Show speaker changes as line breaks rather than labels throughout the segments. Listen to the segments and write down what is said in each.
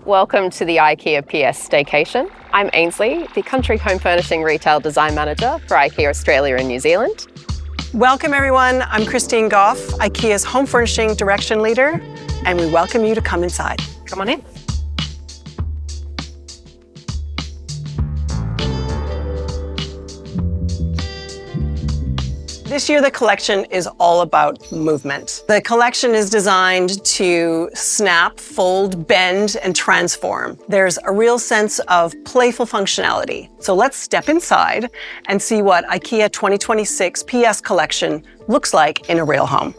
Welcome to the IKEA PS Staycation. I'm Ainsley, the Country Home Furnishing Retail Design Manager for IKEA Australia and New Zealand.
Welcome everyone, I'm Christine Goff, IKEA's Home Furnishing Direction Leader, and we welcome you to come inside.
Come on in.
This year, the collection is all about movement. The collection is designed to snap, fold, bend, and transform. There's a real sense of playful functionality. So let's step inside and see what IKEA 2026 PS collection looks like in a real home.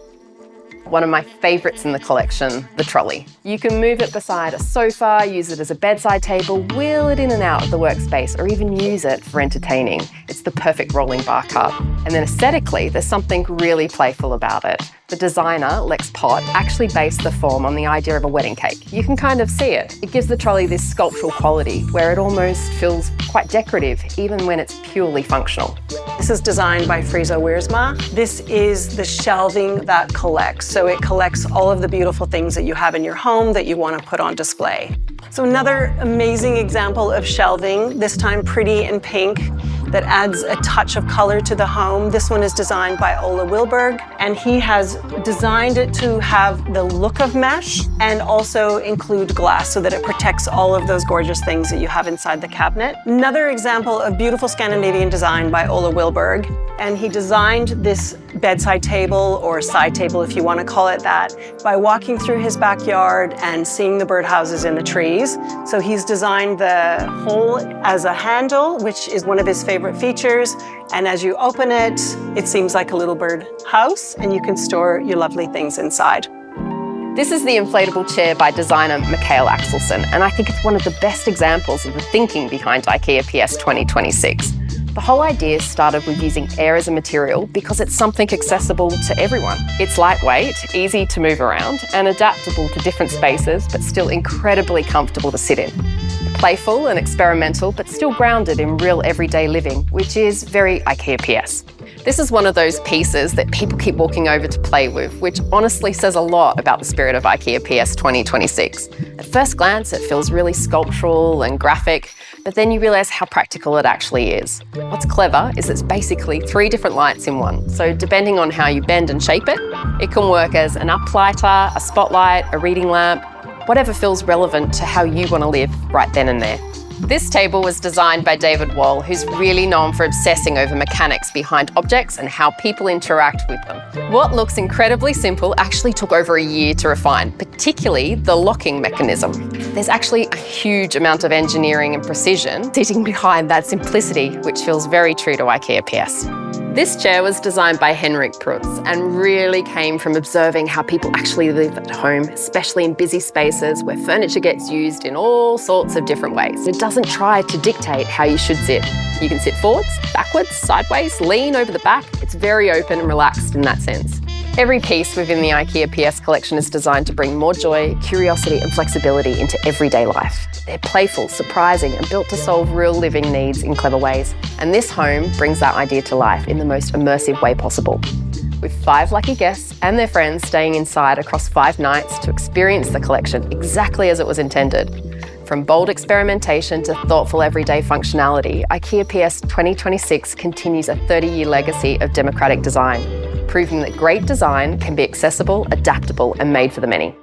One of my favourites in the collection, the trolley. You can move it beside a sofa, use it as a bedside table, wheel it in and out of the workspace, or even use it for entertaining. It's the perfect rolling bar cart. And then aesthetically, there's something really playful about it. The designer, Lex Pott, actually based the form on the idea of a wedding cake. You can kind of see it. It gives the trolley this sculptural quality where it almost feels quite decorative, even when it's purely functional.
This is designed by Friso Wiersma. This is the shelving that collects. So it collects all of the beautiful things that you have in your home that you want to put on display. So another amazing example of shelving, this time pretty in pink, that adds a touch of color to the home. This one is designed by Ola Wilberg, and he has designed it to have the look of mesh and also include glass so that it protects all of those gorgeous things that you have inside the cabinet. Another example of beautiful Scandinavian design by Ola Wilberg, and he designed this bedside table or side table, if you want to call it that, by walking through his backyard and seeing the birdhouses in the trees. So he's designed the hole as a handle, which is one of his favorite features. And as you open it, it seems like a little bird house, and you can store your lovely things inside.
This is the inflatable chair by designer Mikael Axelsson, and I think it's one of the best examples of the thinking behind IKEA PS 2026. The whole idea started with using air as a material because it's something accessible to everyone. It's lightweight, easy to move around, and adaptable to different spaces, but still incredibly comfortable to sit in. Playful and experimental, but still grounded in real everyday living, which is very IKEA PS. This is one of those pieces that people keep walking over to play with, which honestly says a lot about the spirit of IKEA PS 2026. At first glance, it feels really sculptural and graphic, but then you realise how practical it actually is. What's clever is it's basically 3 different lights in one. So depending on how you bend and shape it, it can work as an uplighter, a spotlight, a reading lamp, whatever feels relevant to how you want to live right then and there. This table was designed by David Wall, who's really known for obsessing over mechanics behind objects and how people interact with them. What looks incredibly simple actually took over a year to refine, particularly the locking mechanism. There's actually a huge amount of engineering and precision sitting behind that simplicity, which feels very true to IKEA PS. This chair was designed by Henrik Prutz and really came from observing how people actually live at home, especially in busy spaces where furniture gets used in all sorts of different ways. It doesn't try to dictate how you should sit. You can sit forwards, backwards, sideways, lean over the back. It's very open and relaxed in that sense. Every piece within the IKEA PS collection is designed to bring more joy, curiosity and flexibility into everyday life. They're playful, surprising and built to solve real living needs in clever ways. And this home brings that idea to life in the most immersive way possible. With 5 lucky guests and their friends staying inside across 5 nights to experience the collection exactly as it was intended. From bold experimentation to thoughtful everyday functionality, IKEA PS 2026 continues a 30-year legacy of democratic design, proving that great design can be accessible, adaptable and made for the many.